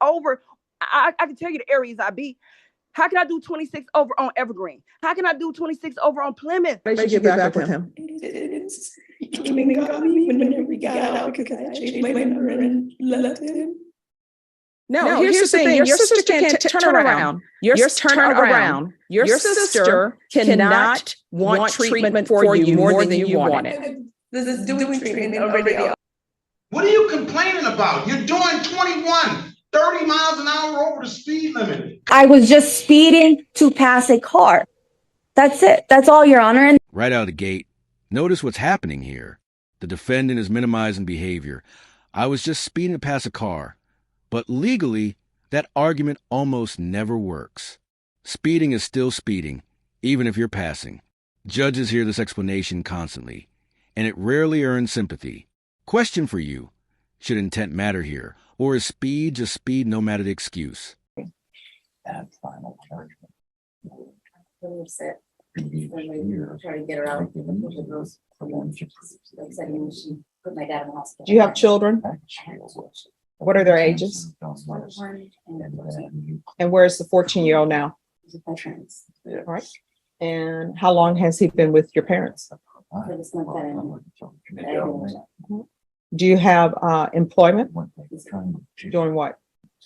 over. I can tell you the areas I be. How can I do 26 over on Evergreen? How can I do 26 over on Plymouth? Why did you get back with him? He came and got me whenever we got out because I changed my number and left him. No, here's the thing. Your sister can't turn around. Your sister cannot want treatment for you more than you want it. This is doing treatment already. What are you complaining about? You're doing 21, 30 miles an hour over the speed limit. I was just speeding to pass a car. That's it. That's all, Your Honor. And right out of the gate, notice what's happening here. The defendant is minimizing behavior. I was just speeding to pass a car. But legally, that argument almost never works. Speeding is still speeding, even if you're passing. Judges hear this explanation constantly, and it rarely earns sympathy. Question for you: should intent matter here, or is speed just speed no matter the excuse? That final judgment. Really upset. Try to get her out. Like said, she put my dad in the hospital. Do you have children? What are their ages? And where's the 14-year-old now? My parents. All right. And how long has he been with your parents? For this month that Do you have employment? Doing what?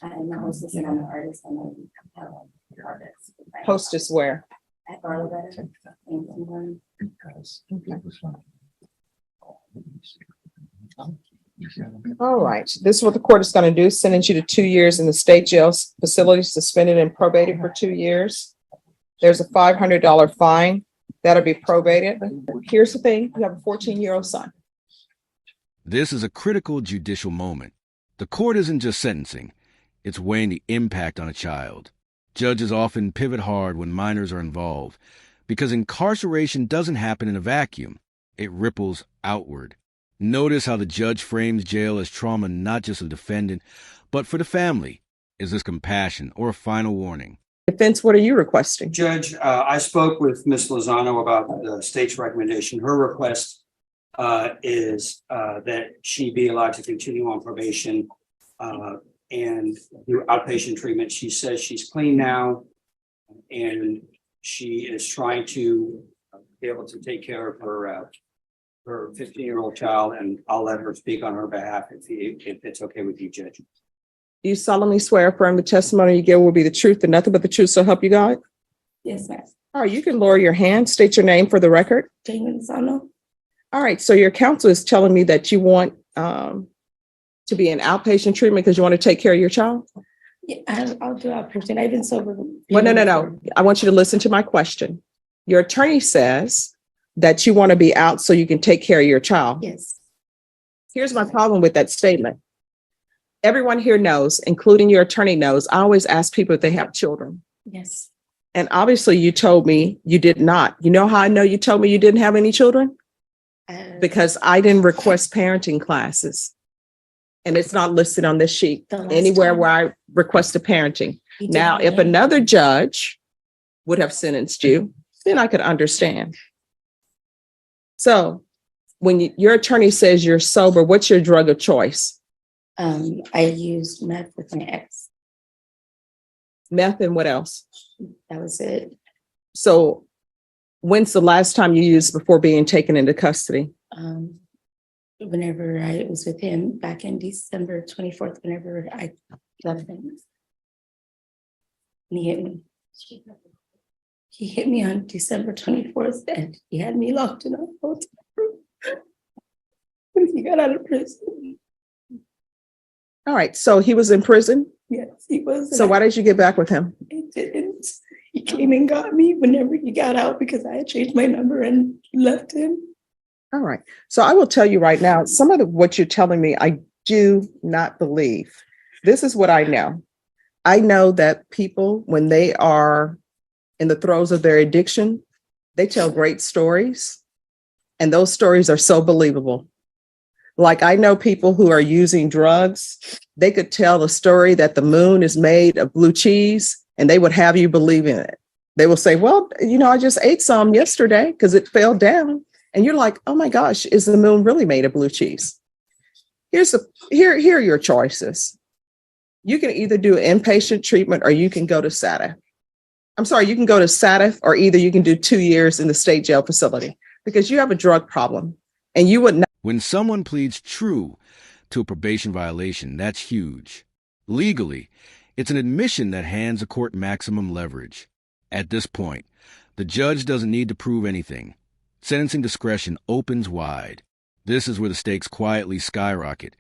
I'm a hostess and I'm an artist. I'm an artist. Hostess where? At Barlowbetter. All right. This is what the court is going to do. Sentence you to 2 years in the state jail facility, suspended and probated for 2 years. There's a $500 fine that'll be probated. Here's the thing. You have a 14-year-old son. This is a critical judicial moment. The court isn't just sentencing. It's weighing the impact on a child. Judges often pivot hard when minors are involved because incarceration doesn't happen in a vacuum. It ripples outward. Notice how the judge frames jail as trauma not just for the defendant, but for the family. Is this compassion or a final warning? Defense, what are you requesting? Judge, I spoke with Ms. Lozano about the state's recommendation. Her request is that she be allowed to continue on probation and do outpatient treatment. She says she's clean now and she is trying to be able to take care of her 15-year-old child, and I'll let her speak on her behalf if it's okay with you, Judge. Do you solemnly swear affirm the testimony you give will be the truth and nothing but the truth, so help you God? Yes, ma'am. All right, you can lower your hand, state your name for the record. Jamie Lozano. All right, so your counsel is telling me that you want to be in outpatient treatment because you want to take care of your child? Yeah, I'll do outpatient. I've been sober. Well, no. I want you to listen to my question. Your attorney says that you want to be out so you can take care of your child. Yes. Here's my problem with that statement. Everyone here knows, including your attorney knows, I always ask people if they have children. Yes. And obviously you told me you did not. You know how I know you told me you didn't have any children? Because I didn't request parenting classes. And it's not listed on this sheet anywhere where I requested parenting. Now, if another judge would have sentenced you, then I could understand. So when your attorney says you're sober, what's your drug of choice? I used meth with my ex. Meth and what else? That was it. So when's the last time you used before being taken into custody? Whenever I was with him back in December 24th, whenever I left him. And he hit me. He hit me on December 24th and he had me locked in a hotel room when he got out of prison. All right. So he was in prison? Yes, he was. So why did you get back with him? He didn't. He came and got me whenever he got out because I had changed my number and left him. All right. So I will tell you right now, some of what you're telling me, I do not believe. This is what I know. I know that people, when they are in the throes of their addiction, they tell great stories. And those stories are so believable. Like I know people who are using drugs, they could tell a story that the moon is made of blue cheese and they would have you believe in it. They will say, well, I just ate some yesterday because it fell down. And you're like, oh my gosh, is the moon really made of blue cheese? Here are your choices. You can either do inpatient treatment or you can go to SATA. I'm sorry, you can go to SATA or either you can do 2 years in the state jail facility because you have a drug problem and you would not. When someone pleads true to a probation violation, that's huge. Legally, it's an admission that hands a court maximum leverage. At this point, the judge doesn't need to prove anything. Sentencing discretion opens wide. This is where the stakes quietly skyrocket,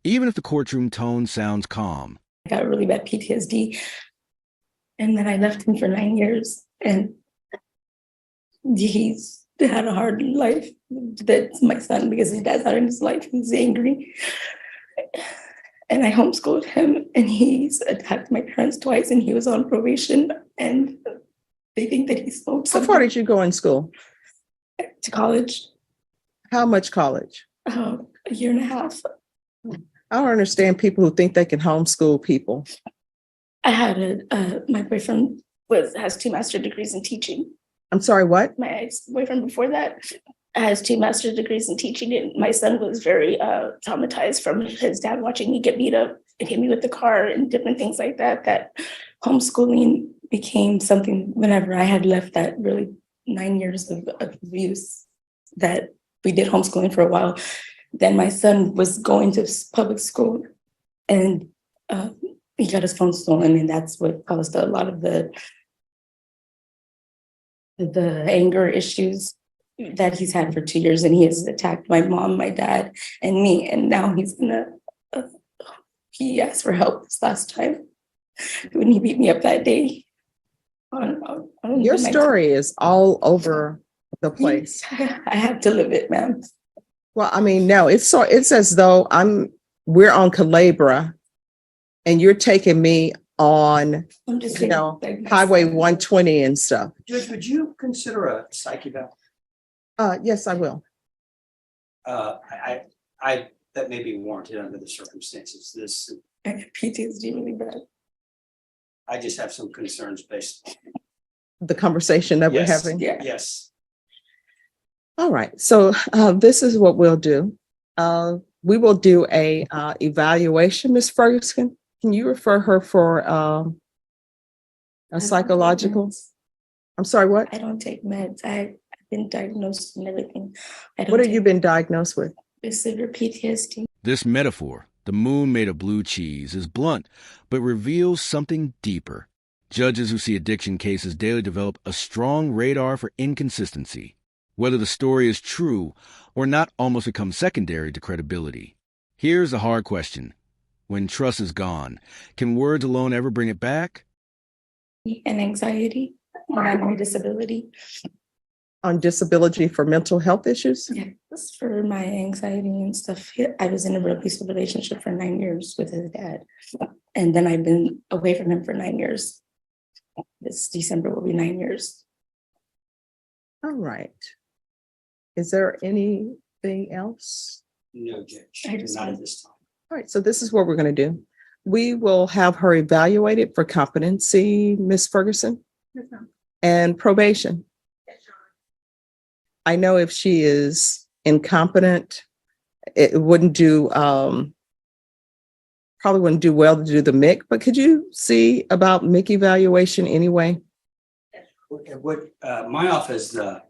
even if the courtroom tone sounds calm. I got really bad PTSD. And then I left him for 9 years. And he's had a hard life. That's my son because his dad's out in his life. He's angry. And I homeschooled him and he's attacked my parents twice and he was on probation. And they think that he smoked How something. far did you go in school? To college. How much college? A year and a half. I don't understand people who think they can homeschool people. I had my boyfriend has 2 master's degrees in teaching. I'm sorry, what? My ex-boyfriend before that has 2 master's degrees in teaching, and my son was very traumatized from his dad watching me get beat up and hit me with the car and different things like that. That homeschooling became something whenever I had left that really 9 years of abuse that we did homeschooling for a while. Then my son was going to public school and he got his phone stolen, and that's what caused a lot of the anger issues that he's had for 2 years. And he has attacked my mom, my dad, and me. And now he's he asked for help this last time when he beat me up that day. Your story is all over the place. I have to live it, ma'am. Well, I mean, no, it's as though we're on Calabria and you're taking me on, I'm just Highway 120 and stuff. Judge, would you consider a psych eval? Yes, I will. I that may be warranted under the circumstances. This PTSD really bad. I just have some concerns based. The conversation that we're Yes. having. Yeah. Yes. All right. So this is what we'll do. We will do a evaluation. Ms. Ferguson, can you refer her for a psychological? I'm sorry, what? I don't take meds. I've been diagnosed and everything. What have you been diagnosed with? With severe PTSD. This metaphor, the moon made of blue cheese, is blunt, but reveals something deeper. Judges who see addiction cases daily develop a strong radar for inconsistency. Whether the story is true or not almost becomes secondary to credibility. Here's the hard question. When trust is gone, can words alone ever bring it back? And anxiety, and I'm on disability. On disability for mental health issues? Yeah, that's for my anxiety and stuff. I was in a abusive relationship for 9 years with his dad. And then I've been away from him for 9 years. This December will be 9 years. All right. Is there anything else? No, Judge. I just Not want- at this time. All right. So this is what we're going to do. We will have her evaluated for competency, Ms. Ferguson, and probation. I know if she is incompetent, it wouldn't do, probably wouldn't do well to do the MIC, but could you see about MIC evaluation anyway? What my office, the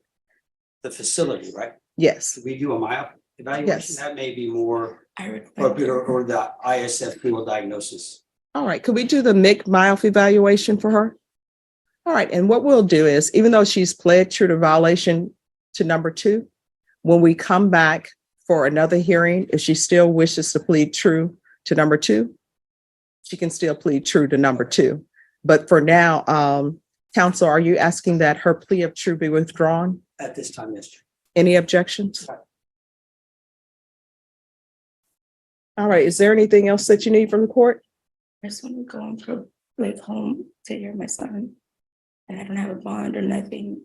facility, right? Yes. We do a MIOP evaluation. Yes. That may be more I recommend appropriate, or the ISF dual diagnosis. All right. Could we do the MIC MIOF evaluation for her? All right. And what we'll do is, even though she's pled true to violation to number 2, when we come back for another hearing, if she still wishes to plead true to number 2, she can still plead true to number 2. But for now, counsel, are you asking that her plea of true be withdrawn? At this time, yes. Any objections? All right. Is there anything else that you need from the court? I just want to go home to hear my son. And I don't have a bond or nothing.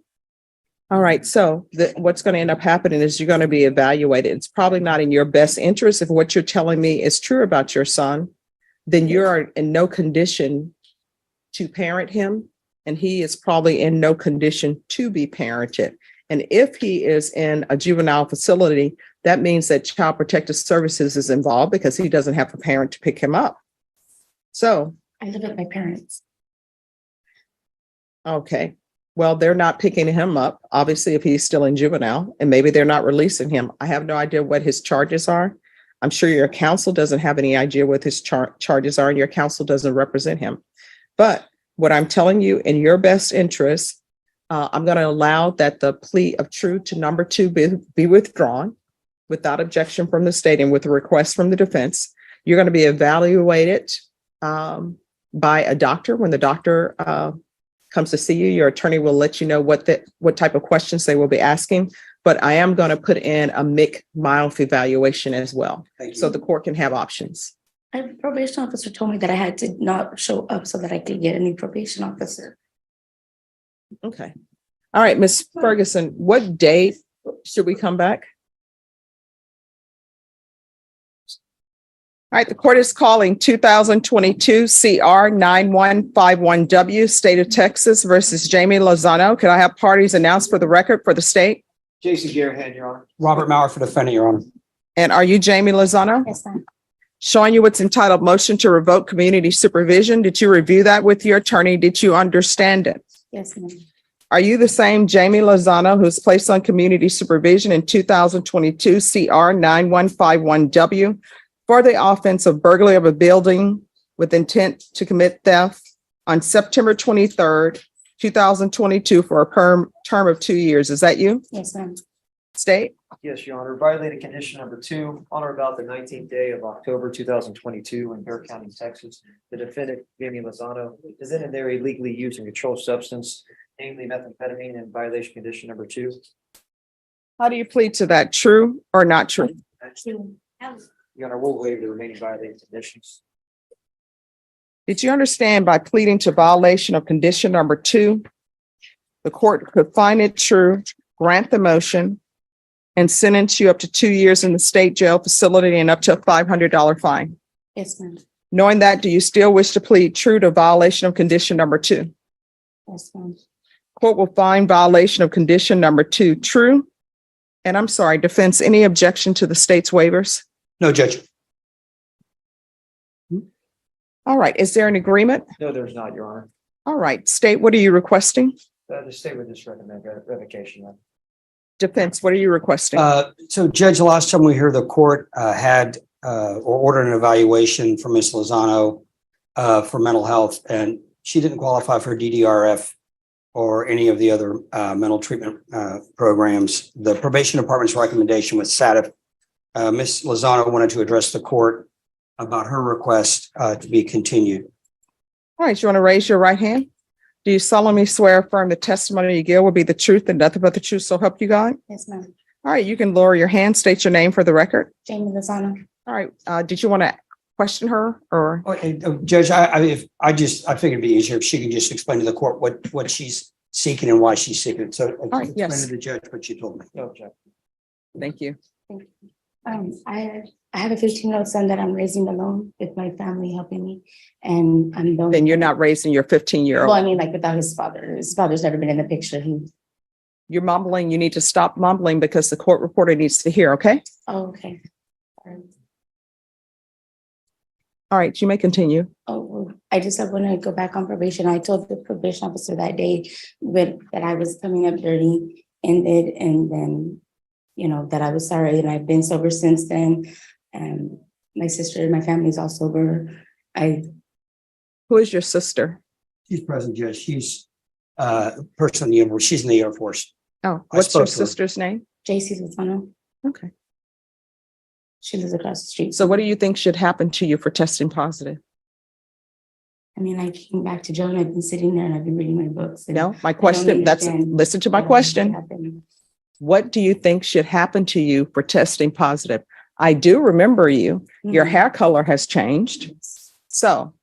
All right. So what's going to end up happening is you're going to be evaluated. It's probably not in your best interest. If what you're telling me is true about your son, then you're in no condition to parent him. And he is probably in no condition to be parented. And if he is in a juvenile facility, that means that Child Protective Services is involved because he doesn't have a parent to pick him up. So, I live with my parents. okay. Well, they're not picking him up, obviously, if he's still in juvenile, and maybe they're not releasing him. I have no idea what his charges are. I'm sure your counsel doesn't have any idea what his charges are, and your counsel doesn't represent him. But what I'm telling you, in your best interest, I'm going to allow that the plea of true to number 2 be withdrawn without objection from the state and with a request from the defense. You're going to be evaluated by a doctor. When the doctor comes to see you, your attorney will let you know what type of questions they will be asking. But I am going to put in a mild evaluation as well, so the court can have options. A probation officer told me that I had to not show up so that I could get a new probation officer. Okay. All right, Ms. Ferguson, what date should we come back? All right, the court is calling 2022 CR 9151W, State of Texas versus Jamie Lozano. Could I have parties announced for the record for the state? Jason Garahan, Your Honor. Robert Maurer for defendant, Your Honor. And are you Jamie Lozano? Yes, ma'am. Showing you what's entitled motion to revoke community supervision. Did you review that with your attorney? Did you understand it? Yes, ma'am. Are you the same Jamie Lozano who's placed on community supervision in 2022 CR 9151W for the offense of burglary of a building with intent to commit theft on September 23rd, 2022 for a term of 2 years? Is that you? Yes, ma'am. State? Yes, Your Honor. Violated condition number 2 on or about the 19th day of October 2022 in Bexar County, Texas. The defendant, Jamie Lozano, is in there illegally using a controlled substance, namely methamphetamine, in violation condition number 2. How do you plead to that? True or not true? True. Your Honor, we'll waive the remaining violated conditions. Did you understand by pleading to violation of condition number 2, the court could find it true, grant the motion, and sentence you up to 2 years in the state jail facility and up to a $500 fine? Yes, ma'am. Knowing that, do you still wish to plead true to violation of condition number 2? Yes, ma'am. Court will find violation of condition number 2 true. And I'm sorry, defense, any objection to the state's waivers? No, Judge. All right, is there an agreement? No, there's not, Your Honor. All right, state, what are you requesting? The state would just recommend revocation. Defense, what are you requesting? So Judge, the last time we heard the court had or ordered an evaluation for Ms. Lozano for mental health, and she didn't qualify for DDRF or any of the other mental treatment programs. The probation department's recommendation was satisfied. Ms. Lozano wanted to address the court about her request to be continued. All right, you want to raise your right hand? Do you solemnly swear affirm the testimony you give will be the truth and nothing but the truth, so help you God? Yes, ma'am. All right, you can lower your hand, state your name for the record. Jamie Lozano. All right, did you want to question her or? Okay, Judge, I figured it'd be easier if she can just explain to the court what she's seeking and why she's seeking it. So right, explain yes. to the judge what she told me. No objection. Thank you. I have a 15-year-old son that I'm raising alone with my family helping me, and I'm the only. Then you're not raising your 15-year-old. Well, I mean, like without his father. His father's never been in the picture. You're mumbling. You need to stop mumbling because the court reporter needs to hear, okay? Oh, okay. All right, you may continue. Oh, well, I just want to go back on probation. I told the probation officer that day that I was coming up dirty, ended, and then, that I was sorry, and I've been sober since then. And my sister and my family is all sober. Who is your sister? She's present, Judge. She's person in the Air Force. She's in the Air Force. Oh, what's your sister's name? JC Lozano. Okay. She lives across the street. So what do you think should happen to you for testing positive? I mean, I came back to jail and I've been sitting there and I've been reading my books. No, my question, listen to my question. What do you think should happen to you for testing positive? I do remember you. Mm-hmm. Your hair color has changed. So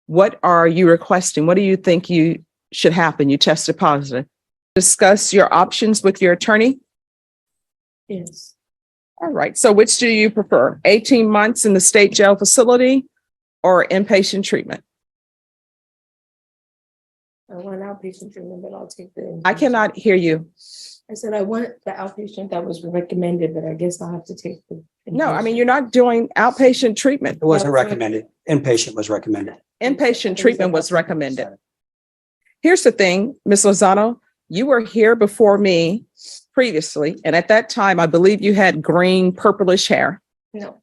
what are you requesting? What do you think you should happen? You tested positive. Discuss your options with your attorney? Yes. All right. So which do you prefer? 18 months in the state jail facility or inpatient treatment? I want outpatient treatment, but I'll take the. I cannot hear you. I said I want the outpatient that was recommended, but I guess I'll have to take the. No, I mean, you're not doing outpatient treatment. It wasn't recommended. Inpatient was recommended. Inpatient treatment was recommended. Here's the thing, Ms. Lozano, you were here before me previously, and at that time, I believe you had green, purplish hair. No.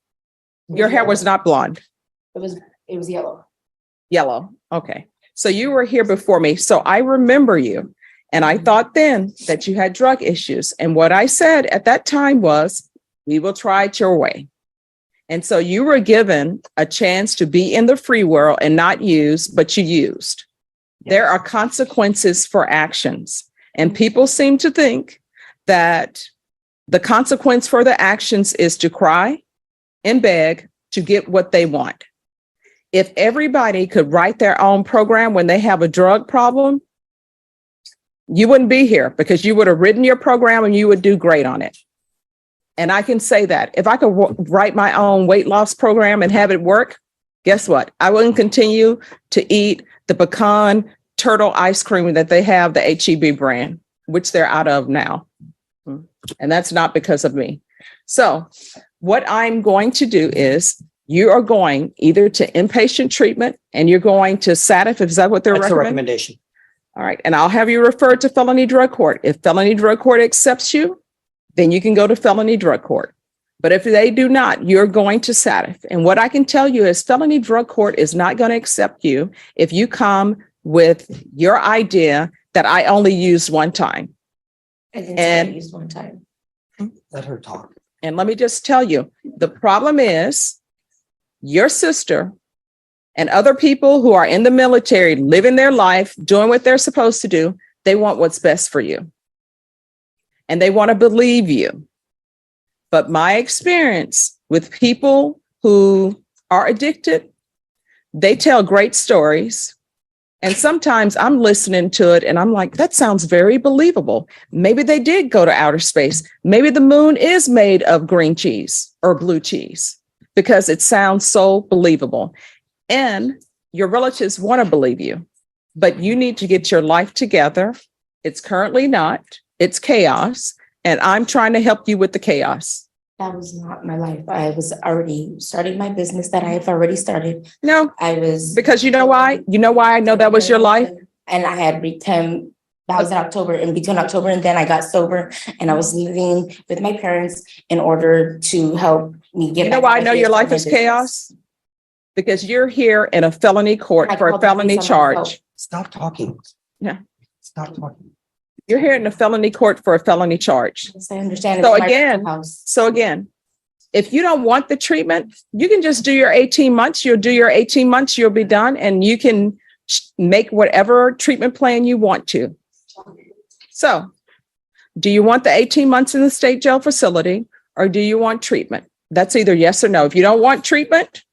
Your hair was not blonde. It was yellow. Yellow. Okay. So you were here before me. So I remember you. And I thought then that you had drug issues. And what I said at that time was, we will try it your way. And so you were given a chance to be in the free world and not use, but you used. Yes. There are consequences for actions. And people seem to think that the consequence for the actions is to cry and beg to get what they want. If everybody could write their own program when they have a drug problem, you wouldn't be here because you would have written your program and you would do great on it. And I can say that if I could write my own weight loss program and have it work, guess what? I wouldn't continue to eat the pecan turtle ice cream that they have, the HEB brand, which they're out of now. And that's not because of me. So what I'm going to do is you are going either to inpatient treatment and you're going to SATF. Is that what they're recommending? That's a recommendation. All right. And I'll have you referred to felony drug court. If felony drug court accepts you, then you can go to felony drug court. But if they do not, you're going to SATF. And what I can tell you is felony drug court is not going to accept you if you come with your idea that I only used one time. I didn't say I used one time. Let her talk. And let me just tell you, the problem is your sister and other people who are in the military, living their life, doing what they're supposed to do, they want what's best for you. And they want to believe you. But my experience with people who are addicted, they tell great stories. And sometimes I'm listening to it and I'm like, that sounds very believable. Maybe they did go to outer space. Maybe the moon is made of green cheese or blue cheese because it sounds so believable. And your relatives want to believe you, but you need to get your life together. It's currently not. It's chaos. And I'm trying to help you with the chaos. That was not my life. I was already starting my business that I have already started. No, I was. Because you know why? You know why I know that was your life? And I had returned. That was in October, and between October and then I got sober and I was living with my parents in order to help me get. You know why I know your life is chaos? Because you're here in a felony court for a felony charge. Stop talking. Yeah. Stop talking. You're here in a felony court for a felony charge. Yes, I understand. So again, if you don't want the treatment, you can just do your 18 months. You'll do your 18 months, you'll be done, and you can make whatever treatment plan you want to. So do you want the 18 months in the state jail facility or do you want treatment? That's either yes or no. If you don't want treatment,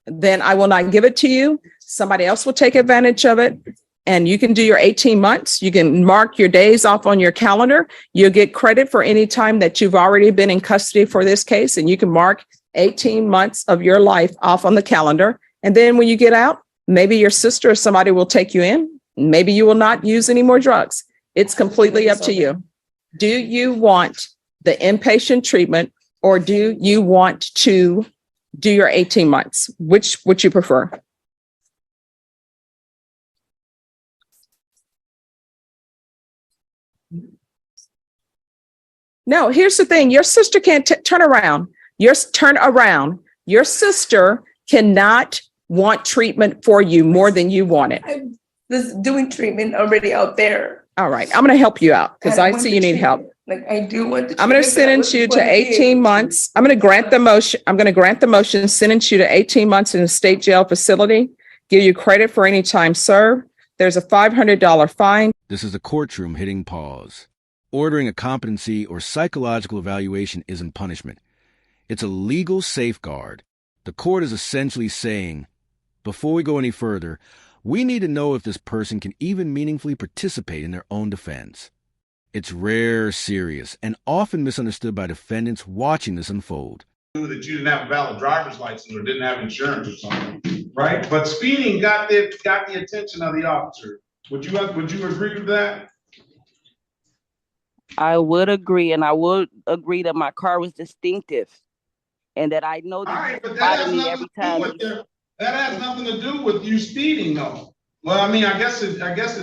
then I will not give it to you. Somebody else will take advantage of it. And you can do your 18 months. You can mark your days off on your calendar. You'll get credit for any time that you've already been in custody for this case. And you can mark 18 months of your life off on the calendar. And then when you get out, maybe your sister or somebody will take you in. Maybe you will not use any more drugs. It's completely up to you. Do you want the inpatient treatment or do you want to do your 18 months? Which would you prefer? No, here's the thing. Your sister can't turn around. Turn around. Your sister cannot want treatment for you more than you want it. I was doing treatment already out there. All right. I'm going to help you out because I see you need help. Like I do want the I'm going to sentence you to 18 months. I'm going to grant the motion. I'm going to grant the motion, sentence you to 18 months in a state jail facility, give you credit for any time served. There's a $500 fine. This is the courtroom hitting pause. Ordering a competency or psychological evaluation isn't punishment. It's a legal safeguard. The court is essentially saying, before we go any further, we need to know if this person can even meaningfully participate in their own defense. It's rare, serious, and often misunderstood by defendants watching this unfold. That you didn't have a valid driver's license or didn't have insurance or something, right? But speeding got the attention of the officer. Would you agree with that? I would agree, and I would agree that my car was distinctive, and that I know All that right, he but that spotted has me nothing every to do time. with that has nothing to do with you speeding, though. Well, I mean, I guess it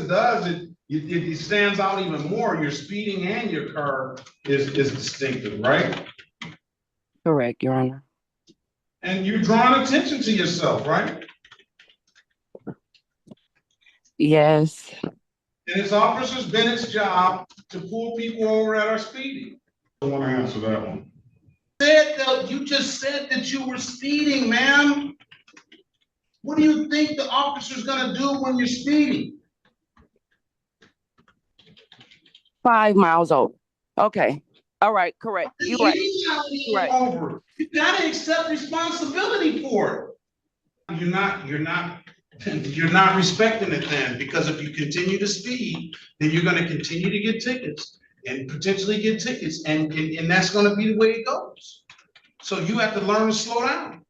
does. It stands out even more. Your speeding and your car is distinctive, right? Correct, Your Honor. And you're drawing attention to yourself, right? Yes. And it's Officer Bennett's job to pull people over that are speeding. I want to answer that one. You just said that you were speeding, ma'am. What do you think the officer's gonna do when you're speeding? 5 miles over. Okay. All right. Correct. You're right. Right. Over. You gotta accept responsibility for it. You're not respecting it then, because if you continue to speed, then you're gonna continue to get tickets and potentially get tickets, and that's gonna be the way it goes. So you have to learn to slow down.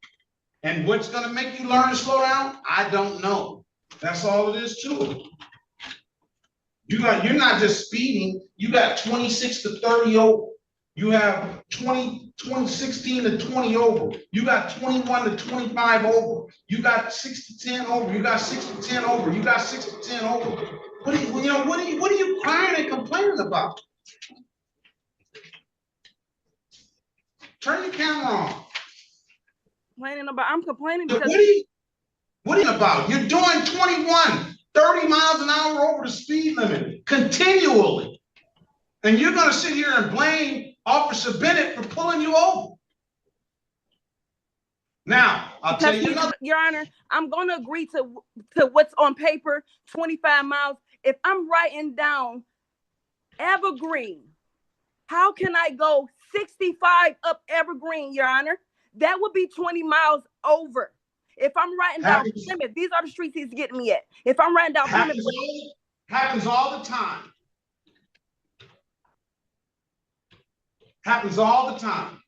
And what's gonna make you learn to slow down? I don't know. That's all it is to it. You're not just speeding, you got 26 to 30 over. You have 16 to 20 over. You got 21 to 25 over. You got 6 to 10 over. You got 6 to 10 over. You got 6 to 10 over. What are you crying and complaining about? Turn your camera on. I'm complaining because what are you about? You're doing 21, 30 miles an hour over the speed limit continually. And you're gonna sit here and blame Officer Bennett for pulling you over. Now, I'll tell you another. Your Honor, I'm gonna agree to what's on paper, 25 miles. If I'm writing down Evergreen, how can I go 65 up Evergreen, Your Honor? That would be 20 miles over. If I'm writing down Plymouth, these are the streets he's getting me at. If I'm writing down Plymouth, happens all the time. Happens all the time.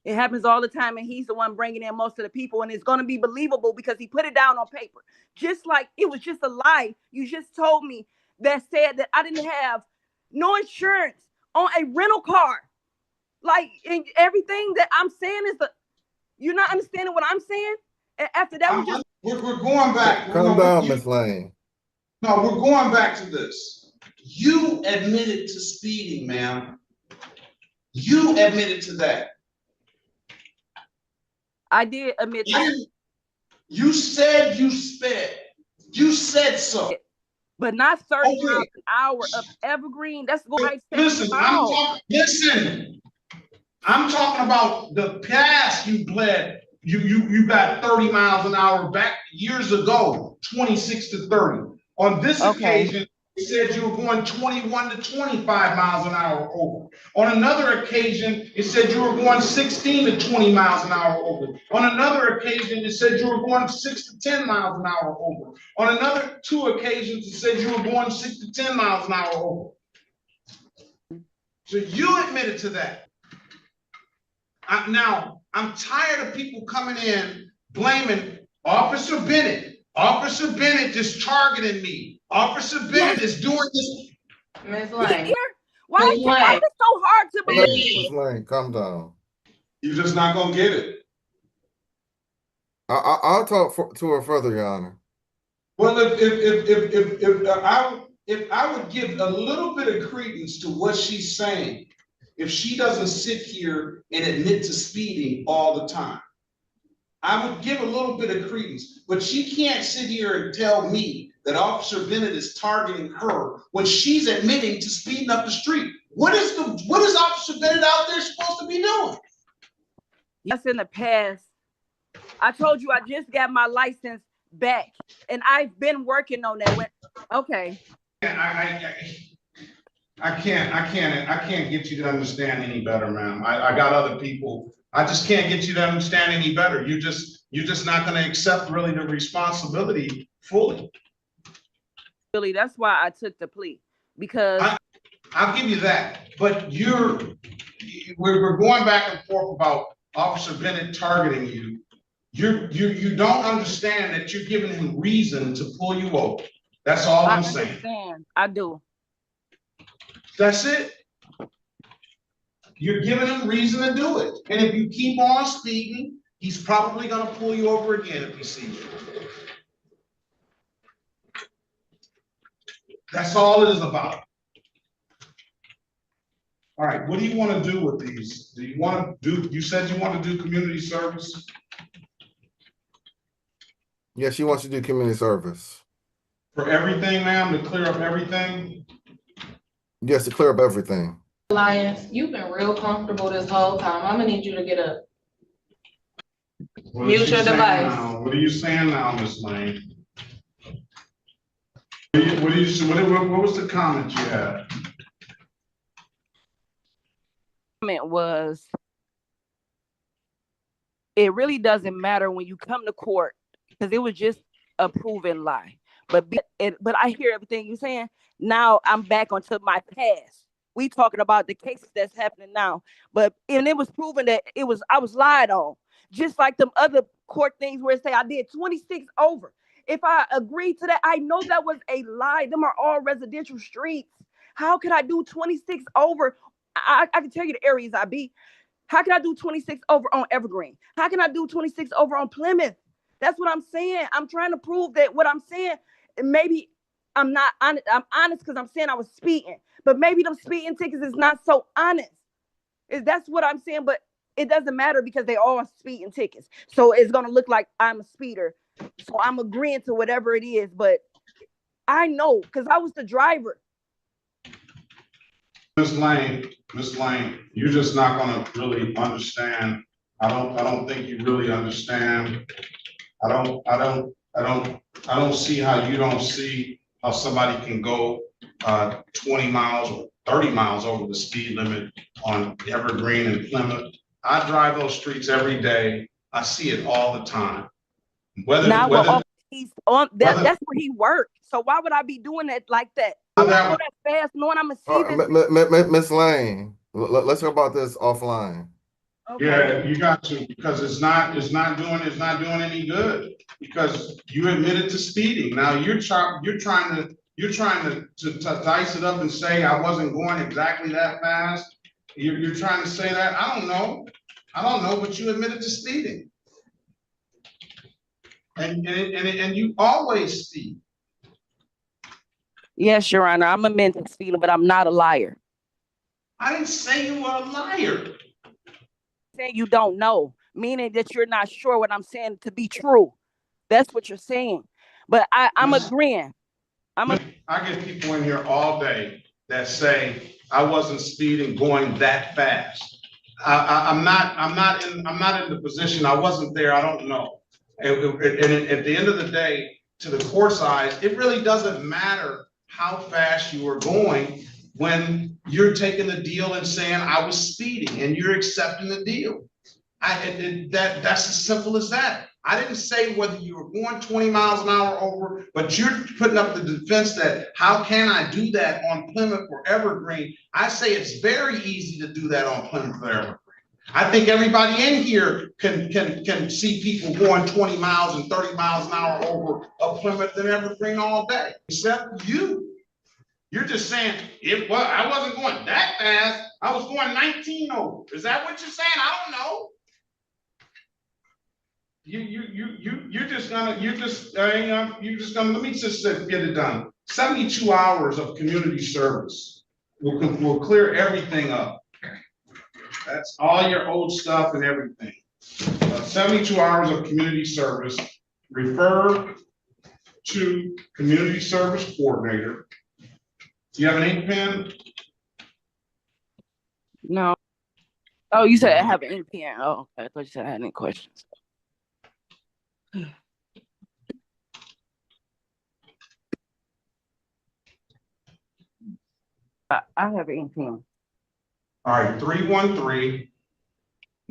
It happens all the time, and he's the one bringing in most of the people, and it's going to be believable because he put it down on paper. Just like it was just a lie you just told me that said that I didn't have no insurance on a rental car. Like, and everything that I'm saying is you're not understanding what I'm saying. And after that, we're going back. Calm down, Miss Lane. No, we're going back to this. You admitted to speeding, ma'am. You admitted to that. I did admit that. You said you sped. You said so. But not 30 miles an hour up Evergreen. That's going. Listen, I'm talking about the past you bled. You got 30 miles an hour back years ago, 26 to 30. On this occasion, it said you were going 21 to 25 miles an hour over. On another occasion, it said you were going 16 to 20 miles an hour over. On another occasion, it said you were going 6 to 10 miles an hour over. On another 2 occasions, it said you were going 6 to 10 miles an hour over. So you admitted to that. Now, I'm tired of people coming in blaming Officer Bennett. Officer Bennett just targeting me. Officer Bennett is doing this. Ms. Lane. Why is it so hard to believe? Ms. Lane, calm down. You're just not gonna get it. I'll talk to her further, Your Honor. Well, if I would give a little bit of credence to what she's saying, if she doesn't sit here and admit to speeding all the time, I would give a little bit of credence. But she can't sit here and tell me that Officer Bennett is targeting her when she's admitting to speeding up the street. What is Officer Bennett out there supposed to be doing? Yes, in the past. I told you I just got my license back, and I've been working on that. Okay. I can't get you to understand any better, ma'am. I got other people. I just can't get you to understand any better. You're just not going to accept really the responsibility fully. Really, that's why I took the plea, because I'll give you that. But we're going back and forth about Officer Bennett targeting you. You don't understand that you're giving him reason to pull you over. That's all I'm saying. I do. That's it. You're giving him reason to do it. And if you keep on speeding, he's probably gonna pull you over again if he sees you. That's all it is about. All right, what do you want to do with these? Do you want to do, you said you want to do community service? Yes, she wants to do community service. For everything, ma'am, to clear up everything? Yes, to clear up everything. Alliance, you've been real comfortable this whole time. I'm gonna need you to get up. What is Mute she your saying device. now? What are you saying now, Ms. Lane? What was the comment you had? Comment was, it really doesn't matter when you come to court because it was just a proven lie. But I hear everything you're saying. Now I'm back onto my past. We talking about the cases that's happening now, and it was proven that I was lied on, just like them other court things where it say I did 26 over. If I agreed to that, I know that was a lie. Them are all residential streets. How could I do 26 over? I can tell you the areas I be. How can I do 26 over on Evergreen? How can I do 26 over on Plymouth? That's what I'm saying. I'm trying to prove that what I'm saying, maybe I'm not honest. I'm honest because I'm saying I was speeding, but maybe them speeding tickets is not so honest. That's what I'm saying, but it doesn't matter because they all speeding tickets. So it's going to look like I'm a speeder. So I'm agreeing to whatever it is, but I know because I was the driver. Ms. Lane, you're just not gonna really understand. I don't think you really understand. I don't see how you don't see how somebody can go 20 miles or 30 miles over the speed limit on Evergreen and Plymouth. I drive those streets every day. I see it all the time. He's on that's where he worked. So why would I be doing that like that? I'm not that fast, knowing I'm gonna see this. Miss Lane, let's talk about this offline. Okay. Yeah, you got to, because it's not doing any good, because you admitted to speeding. Now you're trying to dice it up and say I wasn't going exactly that fast. You're trying to say that. I don't know, but you admitted to speeding. And you always speed. Yes, Your Honor, I'm a mental speeder, but I'm not a liar. I didn't say you were a liar. Saying you don't know, meaning that you're not sure what I'm saying to be true. That's what you're saying. But I'm agreeing. I get people in here all day that say I wasn't speeding going that fast. I'm not in the position. I wasn't there. I don't know. And at the end of the day, to the court's eyes, it really doesn't matter how fast you were going when you're taking the deal and saying I was speeding and you're accepting the deal. That's as simple as that. I didn't say whether you were going 20 miles an hour over, but you're putting up the defense that how can I do that on Plymouth or Evergreen? I say it's very easy to do that on Plymouth or Evergreen. I think everybody in here can see people going 20 miles and 30 miles an hour over a Plymouth and Evergreen all day, except you. You're just saying, I wasn't going that fast. I was going 19 over. Is that what you're saying? I don't know. You're just gonna, let me just get it done. 72 hours of community service will clear everything up. That's all your old stuff and everything. 72 hours of community service. Refer to community service coordinator. Do you have an ink pen? No. Oh, you said I have an ink pen. Oh, okay. I thought you said I had any questions. I have an ink pen. All right,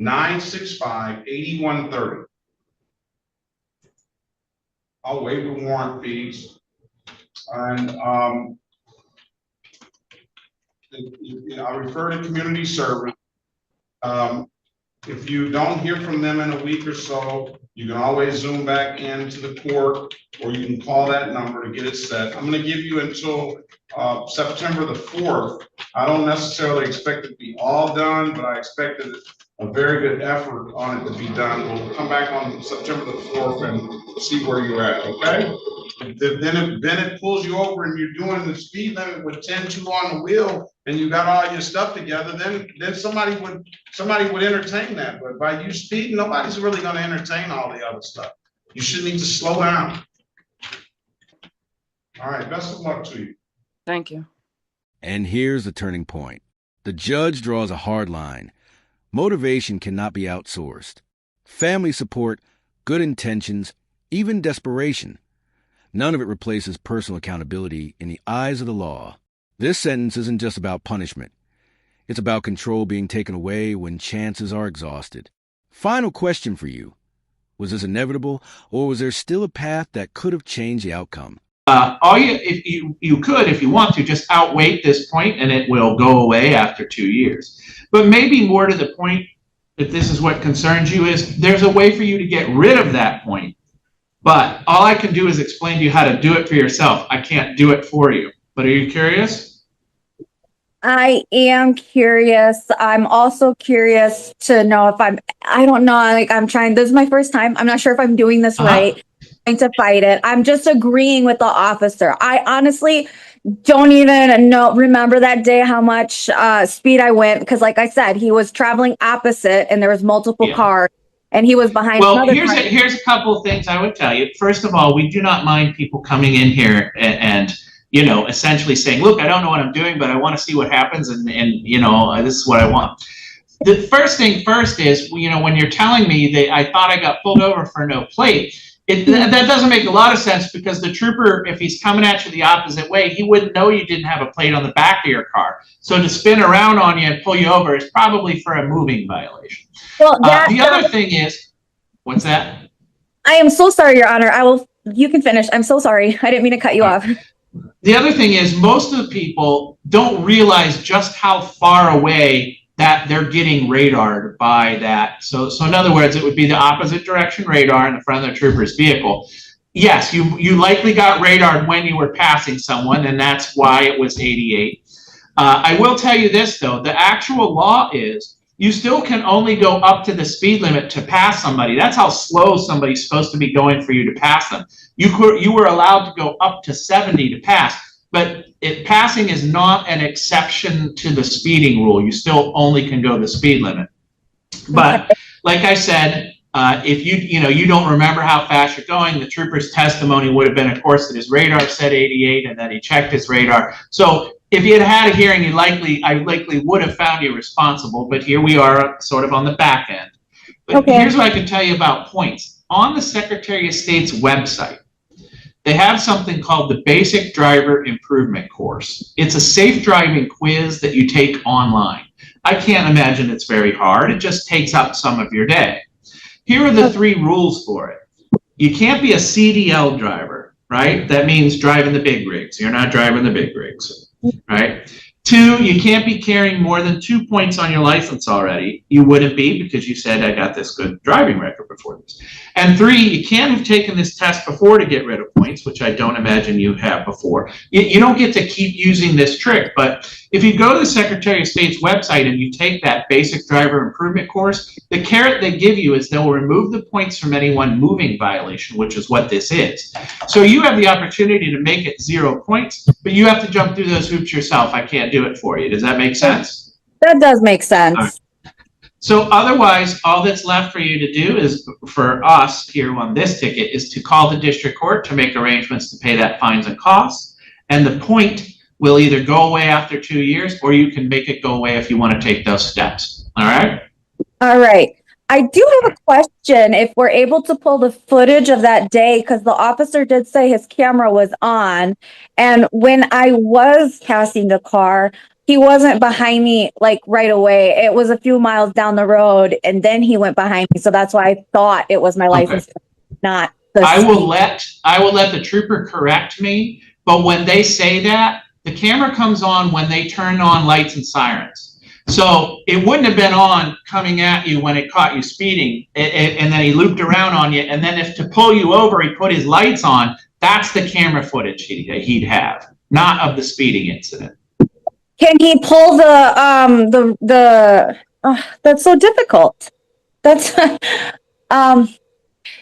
313-965-8130. I'll waive the warrant fees. And I refer to community service. If you don't hear from them in a week or so, You can always zoom back into the court, or you can call that number to get it set. I'm gonna give you until September the 4th. I don't necessarily expect it to be all done, but I expected a very good effort on it to be done. We'll come back on September the 4th and see where you're at, okay? Then it pulls you over and you're doing the speed limit with 10-2 on the wheel and you got all your stuff together, then somebody would entertain that. But by you speeding, nobody's really gonna entertain all the other stuff. You should need to slow down. All right, best of luck to you. Thank you. And here's the turning point. The judge draws a hard line. Motivation cannot be outsourced. Family support, good intentions, even desperation. None of it replaces personal accountability in the eyes of the law. This sentence isn't just about punishment. It's about control being taken away when chances are exhausted. Final question for you. Was this inevitable, or was there still a path that could have changed the outcome? If you want to, just outweight this point and it will go away after 2 years. But maybe more to the point, if this is what concerns you, is there's a way for you to get rid of that point. But all I can do is explain to you how to do it for yourself. I can't do it for you. But are you curious? I am curious. I'm also curious to know if I don't know, like I'm trying, this is my first time. I'm not sure if I'm doing this right. Trying to fight it. I'm just agreeing with the officer. I honestly don't even remember that day how much speed I went, because like I said, he was traveling opposite and there was multiple cars and he was behind another car. Here's a couple of things I would tell you. First of all, we do not mind people coming in here and essentially saying, look, I don't know what I'm doing, but I want to see what happens and this is what I want. The first thing first is, when you're telling me that I thought I got pulled over for no plate, that doesn't make a lot of sense, because the trooper, if he's coming at you the opposite way, he wouldn't know you didn't have a plate on the back of your car. So to spin around on you and pull you over is probably for a moving violation. Well, the other thing is, what's that? I am so sorry, Your Honor. You can finish. I'm so sorry. I didn't mean to cut you off. The other thing is, most of the people don't realize just how far away that they're getting radared by that. So in other words, it would be the opposite direction radar in the front of the trooper's vehicle. Yes, you likely got radared when you were passing someone, and that's why it was 88. I will tell you this, though. The actual law is you still can only go up to the speed limit to pass somebody. That's how slow somebody's supposed to be going for you to pass them. You were allowed to go up to 70 to pass. But passing is not an exception to the speeding rule. You still only can go the speed limit. But like I said, if you don't remember how fast you're going, the trooper's testimony would have been, of course, that his radar said 88 and that he checked his radar. So if you had a hearing, I likely would have found you responsible. But here we are, sort of on the back end. But here's what I can tell you about points. On the Secretary of State's website, they have something called the Basic Driver Improvement Course. It's a safe driving quiz that you take online. I can't imagine it's very hard. It just takes up some of your day. Here are the 3 rules for it. You can't be a CDL driver, right? That means driving the big rigs. You're not driving the big rigs, right? 2, you can't be carrying more than 2 points on your license already. You wouldn't be, because you said, I got this good driving record before this. And 3, you can't have taken this test before to get rid of points, which I don't imagine you have before. You don't get to keep using this trick, but if you go to the Secretary of State's website and you take that Basic Driver Improvement Course, the carrot they give you is they'll remove the points from any one moving violation, which is what this is. So you have the opportunity to make it 0 points, but you have to jump through those hoops yourself. I can't do it for you. Does that make sense? That does make sense. Right. So otherwise, all that's left for you to do is, for us here on this ticket, is to call the district court to make arrangements to pay that fines and costs. And the point will either go away after 2 years, or you can make it go away if you want to take those steps. All right? All right. I do have a question. If we're able to pull the footage of that day, because the officer did say his camera was on. And when I was passing the car, he wasn't behind me like right away. It was a few miles down the road, and then he went behind me. So that's why I thought it was my license, not the I will let the trooper correct me, but when they say that, the camera comes on when they turn on lights and sirens. So it wouldn't have been on coming at you when it caught you speeding, and then he looped around on you, and then if to pull you over, he put his lights on. That's the camera footage he'd have, not of the speeding incident. Can he pull that's so difficult. That's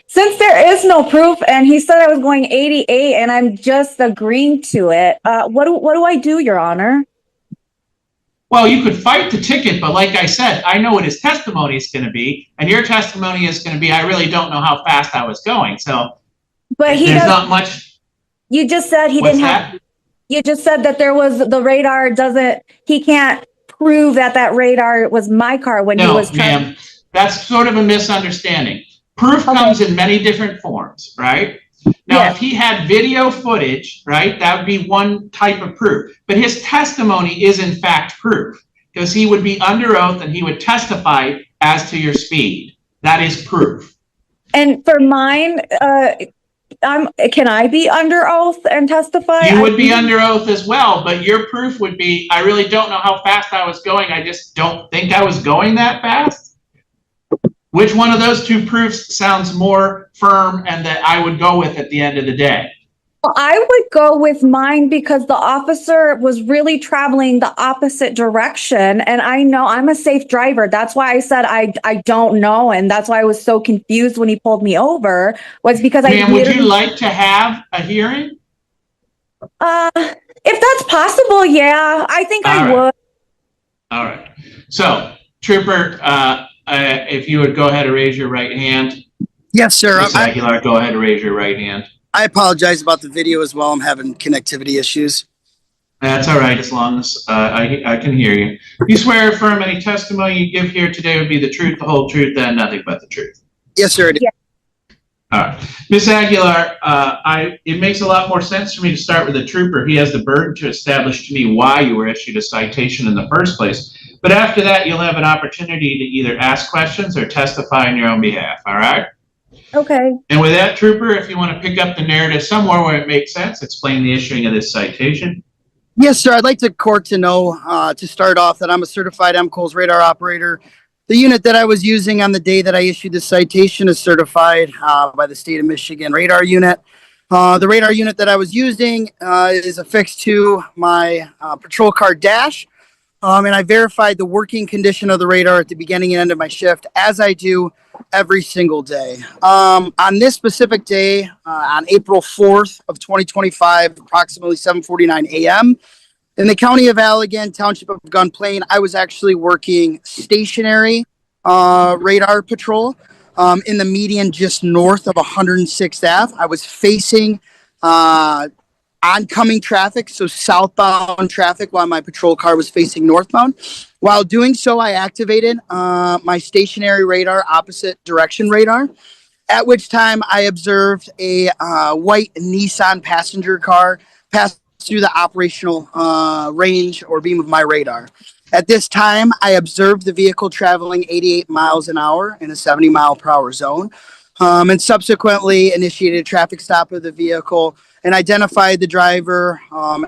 since there is no proof and he said I was going 88 and I'm just agreeing to it. What do I do, Your Honor? Well, you could fight the ticket, but like I said, I know what his testimony is going to be, and your testimony is going to be, I really don't know how fast I was going. So, but there's not much. You just said he didn't have. You just said that there was the radar doesn't. He can't prove that radar was my car when he was trying. No, ma'am, that's sort of a misunderstanding. Proof comes in many different forms, right? Now, if he had video footage, right, that would be one type of proof. But his testimony is in fact proof, because he would be under oath and he would testify as to your speed. That is proof. And for mine, can I be under oath and testify? You would be under oath as well, but your proof would be, I really don't know how fast I was going. I just don't think I was going that fast. Which one of those two proofs sounds more firm and that I would go with at the end of the day? Well, I would go with mine because the officer was really traveling the opposite direction. And I know I'm a safe driver. That's why I said I don't know. And that's why I was so confused when he pulled me over, was because Ma'am, would you like to have a hearing? If that's possible, yeah, I think I would. All right. So, Trooper, if you would go ahead and raise your right hand. Yes, sir. Ms. Aguilar, go ahead and raise your right hand. I apologize about the video as well. I'm having connectivity issues. That's all right, as long as I can hear you. You swear or affirm any testimony you give here today would be the truth, the whole truth, and nothing but the truth? Yes, sir. I do. Yeah. All right. Ms. Aguilar, it makes a lot more sense for me to start with the trooper. He has the burden to establish to me why you were issued a citation in the first place. But after that, you'll have an opportunity to either ask questions or testify on your own behalf, all right? Okay. And with that, Trooper, if you want to pick up the narrative somewhere where it makes sense, explain the issuing of this citation. Yes, sir. I'd like the court to know, to start off, that I'm a certified MCOLS radar operator. The unit that I was using on the day that I issued the citation is certified by the state of Michigan radar unit. The radar unit that I was using is affixed to my patrol car dash. And I verified the working condition of the radar at the beginning and end of my shift, as I do every single day. On this specific day, on April 4th of 2025, approximately 7:49 a.m., in the county of Allegan, township of Gunplain, I was actually working stationary radar patrol in the median just north of 106th Ave. I was facing oncoming traffic, so southbound traffic, while my patrol car was facing northbound. While doing so, I activated my stationary radar, opposite direction radar, at which time I observed a white Nissan passenger car pass through the operational range or beam of my radar. At this time, I observed the vehicle traveling 88 miles an hour in a 70 mile per hour zone, and subsequently initiated a traffic stop of the vehicle and identified the driver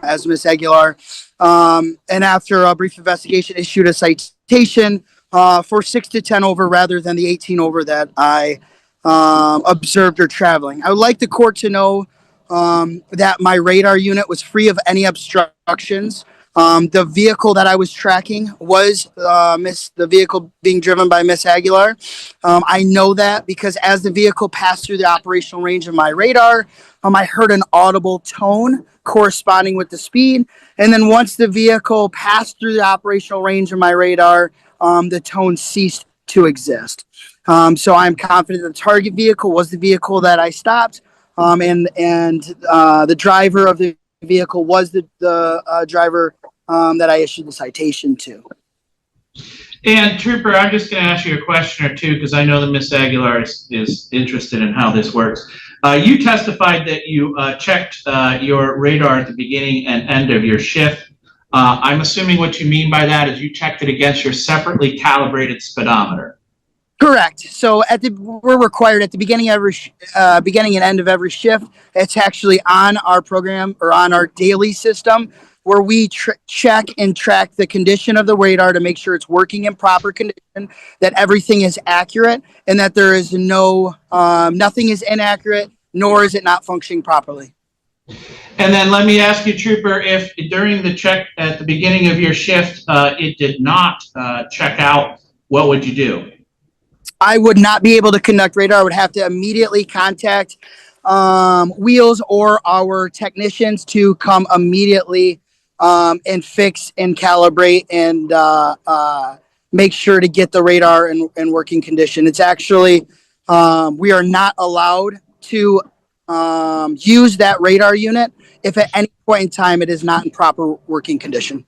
as Ms. Aguilar. And after a brief investigation, issued a citation for 6 to 10 over rather than the 18 over that I observed her traveling. I would like the court to know that my radar unit was free of any obstructions. The vehicle that I was tracking was the vehicle being driven by Miss Aguilar. I know that because as the vehicle passed through the operational range of my radar, I heard an audible tone corresponding with the speed. And then once the vehicle passed through the operational range of my radar, the tone ceased to exist. So I'm confident the target vehicle was the vehicle that I stopped. And the driver of the vehicle was the driver that I issued the citation to. And Trooper, I'm just going to ask you a question or two because I know that Ms. Aguilar is interested in how this works. You testified that you checked your radar at the beginning and end of your shift. I'm assuming what you mean by that is you checked it against your separately calibrated speedometer. Correct. So we're required at the beginning of beginning and end of every shift. It's actually on our program or on our daily system where we check and track the condition of the radar to make sure it's working in proper condition, that everything is accurate, and that there is nothing is inaccurate, nor is it not functioning properly. And then let me ask you, Trooper, if during the check at the beginning of your shift, it did not check out, what would you do? I would not be able to conduct radar. I would have to immediately contact Wheels or our technicians to come immediately and fix and calibrate and make sure to get the radar in working condition. It's actually, we are not allowed to use that radar unit if at any point in time it is not in proper working condition.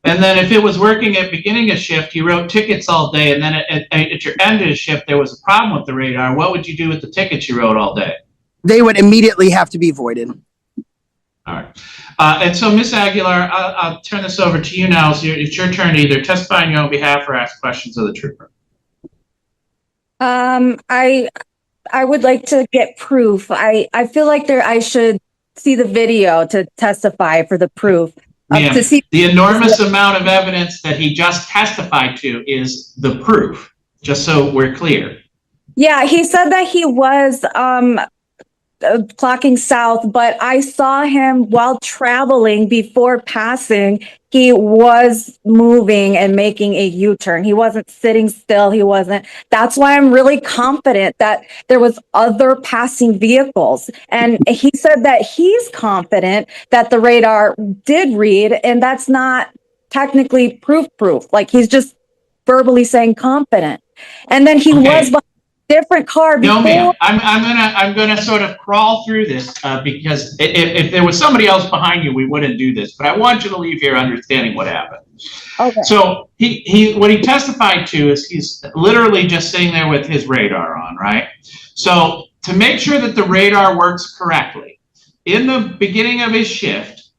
And then if it was working at beginning of shift, you wrote tickets all day, and then at your end of the shift, there was a problem with the radar, what would you do with the tickets you wrote all day? They would immediately have to be voided. All right. And so, Ms. Aguilar, I'll turn this over to you now. So it's your turn to either testify on your own behalf or ask questions of the trooper. I would like to get proof. I feel like I should see the video to testify for the proof. Ma'am, the enormous amount of evidence that he just testified to is the proof, just so we're clear. Yeah, he said that he was clocking south, but I saw him while traveling before passing. He was moving and making a U-turn. He wasn't sitting still. He wasn't. That's why I'm really confident that there was other passing vehicles. And he said that he's confident that the radar did read, and that's not technically proof. Like, he's just verbally saying confident. And then he was behind a different car before. No, ma'am. I'm gonna sort of crawl through this because if there was somebody else behind you, we wouldn't do this. But I want you to leave here understanding what happened. Okay. So what he testified to is he's literally just sitting there with his radar on, right? So to make sure that the radar works correctly, in the beginning of his shift,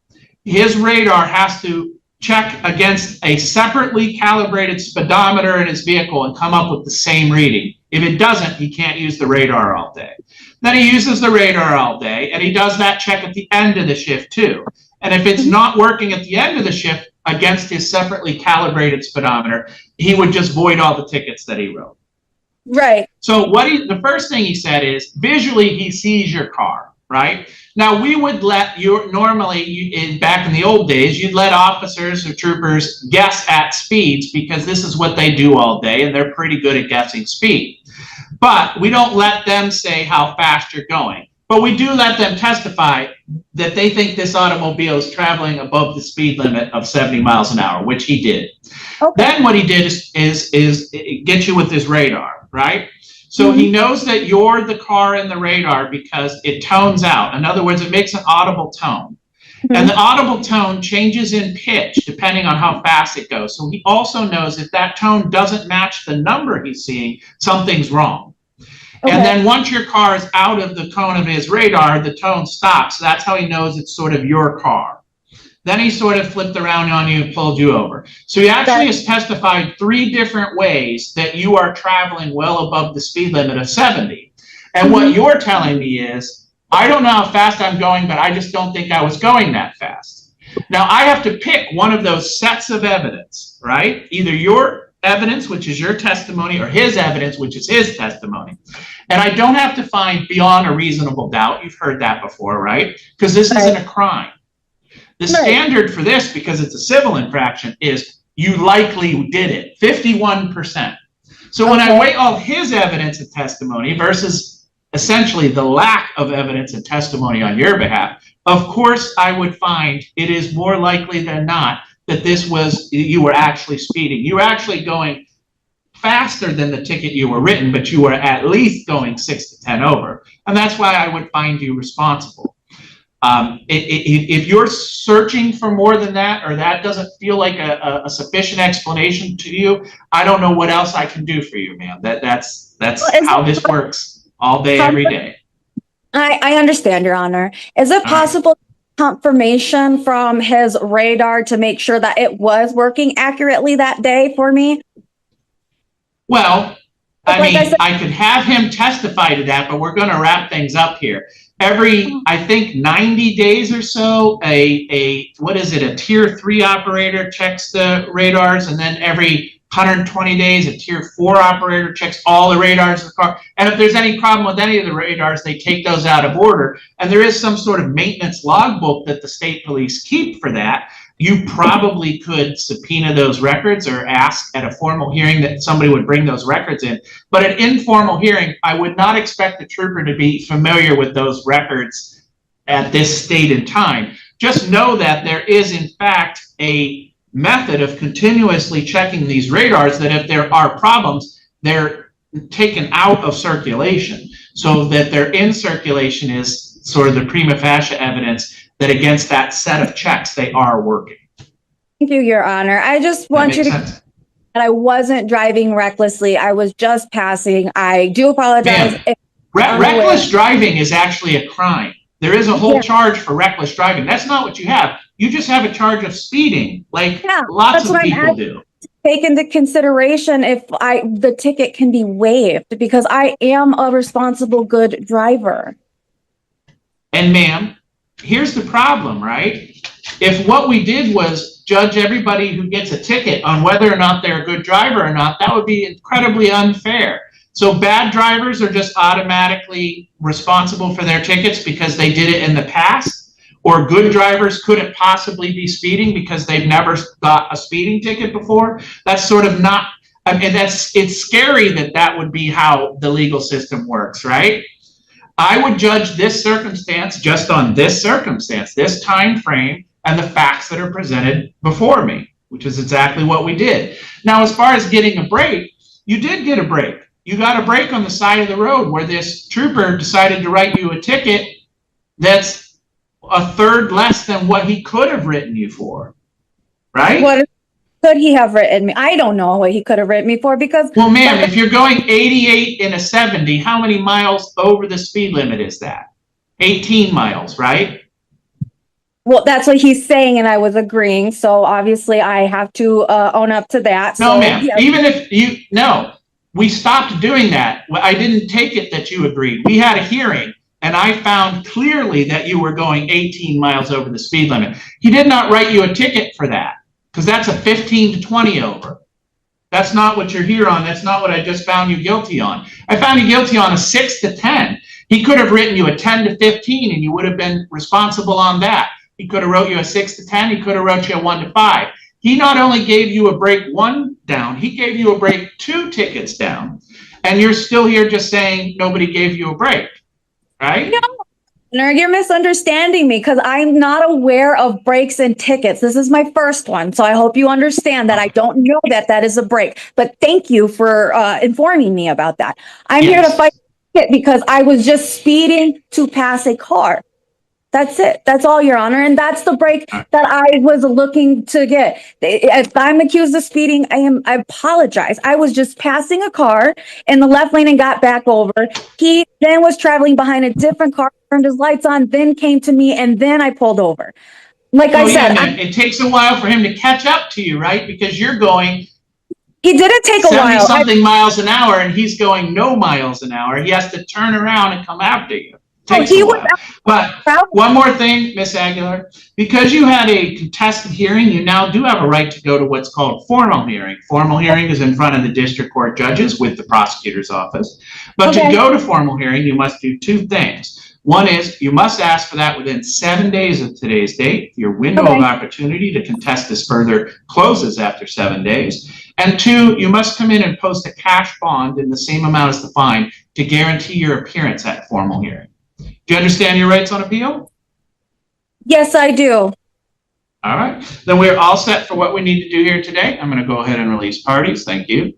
his radar has to check against a separately calibrated speedometer in his vehicle and come up with the same reading. If it doesn't, he can't use the radar all day. Then he uses the radar all day, and he does that check at the end of the shift too. And if it's not working at the end of the shift against his separately calibrated speedometer, he would just void all the tickets that he wrote. Right. So the first thing he said is visually he sees your car, right? Now we would let back in the old days, you'd let officers or troopers guess at speeds because this is what they do all day and they're pretty good at guessing speed. But we don't let them say how fast you're going. But we do let them testify that they think this automobile is traveling above the speed limit of 70 miles an hour, which he did. Okay. Then what he did is get you with his radar, right? So he knows that you're the car in the radar because it tones out. In other words, it makes an audible tone. And the audible tone changes in pitch depending on how fast it goes. So he also knows if that tone doesn't match the number he's seeing, something's wrong. Okay. And then once your car is out of the cone of his radar, the tone stops. So that's how he knows it's sort of your car. Then he sort of flipped around on you and pulled you over. So he actually has testified 3 different ways that you are traveling well above the speed limit of 70. And what you're telling me is, I don't know how fast I'm going, but I just don't think I was going that fast. Now I have to pick one of those sets of evidence, right? Either your evidence, which is your testimony, or his evidence, which is his testimony. And I don't have to find beyond a reasonable doubt. You've heard that before, right? Because this isn't a crime. The standard for this, because it's a civil infraction, is you likely did it, 51%. So when I weigh all his evidence and testimony versus essentially the lack of evidence and testimony on your behalf, of course I would find it is more likely than not that you were actually speeding. You were actually going faster than the ticket you were written, but you were at least going 6 to 10 over. And that's why I would find you responsible. If you're searching for more than that, or that doesn't feel like a sufficient explanation to you, I don't know what else I can do for you, ma'am. That's how this works all day, every day. I understand, Your Honor. Is it possible confirmation from his radar to make sure that it was working accurately that day for me? Well, I Like mean, said, I could have him testify to that, but we're going to wrap things up here. Every, I think 90 days or so, what is it? A tier 3 operator checks the radars, and then every 120 days, a tier 4 operator checks all the radars of the car. And if there's any problem with any of the radars, they take those out of order. And there is some sort of maintenance logbook that the state police keep for that. You probably could subpoena those records or ask at a formal hearing that somebody would bring those records in. But at informal hearing, I would not expect the trooper to be familiar with those records at this state and time. Just know that there is, in fact, a method of continuously checking these radars that if there are problems, they're taken out of circulation so that they're in circulation is sort of the prima facie evidence that against that set of checks, they are working. thank you, Your Honor. I just want you to that I wasn't driving recklessly. I was just passing. I do apologize. Reckless driving is actually a crime. There is a whole charge for reckless driving. That's not what you have. You just have a charge of speeding, like lots of people do. Take into consideration if the ticket can be waived because I am a responsible, good driver. And ma'am, here's the problem, right? If what we did was judge everybody who gets a ticket on whether or not they're a good driver or not, that would be incredibly unfair. So bad drivers are just automatically responsible for their tickets because they did it in the past, or good drivers couldn't possibly be speeding because they've never got a speeding ticket before. That's sort of not, I mean, it's scary that that would be how the legal system works, right? I would judge this circumstance just on this circumstance, this time frame, and the facts that are presented before me, which is exactly what we did. Now, as far as getting a break, you did get a break. You got a break on the side of the road where this trooper decided to write you a ticket that's a third less than what he could have written you for, right? What could he have written me? I don't know what he could have written me for because... Well, ma'am, if you're going 88 in a 70, how many miles over the speed limit is that? 18 miles, right? Well, that's what he's saying, and I was agreeing. So obviously I have to own up to that. No, so, ma'am, even if you, no, we stopped doing that. I didn't take it that you agreed. We had a hearing, and I found clearly that you were going 18 miles over the speed limit. He did not write you a ticket for that, because that's a 15 to 20 over. That's not what you're here on. That's not what I just found you guilty on. I found you guilty on a 6 to 10. He could have written you a 10 to 15, and you would have been responsible on that. He could have wrote you a 6 to 10. He could have wrote you a 1 to 5. He not only gave you a break 1 down, he gave you a break 2 tickets down. And you're still here just saying nobody gave you a break, right? No, you're misunderstanding me because I'm not aware of breaks and tickets. This is my first one. So I hope you understand that I don't know that that is a break. But thank you for informing me about that. I'm here to fight it because I was just speeding to pass a car. That's it. That's all, Your Honor. And that's the break that I was looking to get. If I'm accused of speeding, I apologize. I was just passing a car in the left lane and got back over. He then was traveling behind a different car, turned his lights on, then came to me, and then I pulled over. Like I said, it takes a while for him to catch up to you, right? Because you're going. He didn't take a while. 70-something miles an hour, and he's going no miles an hour. He has to turn around and come after you. But one more thing, Ms. Aguilar, because you had a contested hearing, you now do have a right to go to what's called formal hearing. Formal hearing is in front of the district court judges with the prosecutor's office. But to go to formal hearing, you must do 2 things. One is you must ask for that within 7 days of today's date. Your window of opportunity to contest this further closes after 7 days. And 2, you must come in and post a cash bond in the same amount as the fine to guarantee your appearance at formal hearing. Do you understand your rights on appeal? Yes, I do. All right. Then we're all set for what we need to do here today. I'm going to go ahead and release parties. Thank you.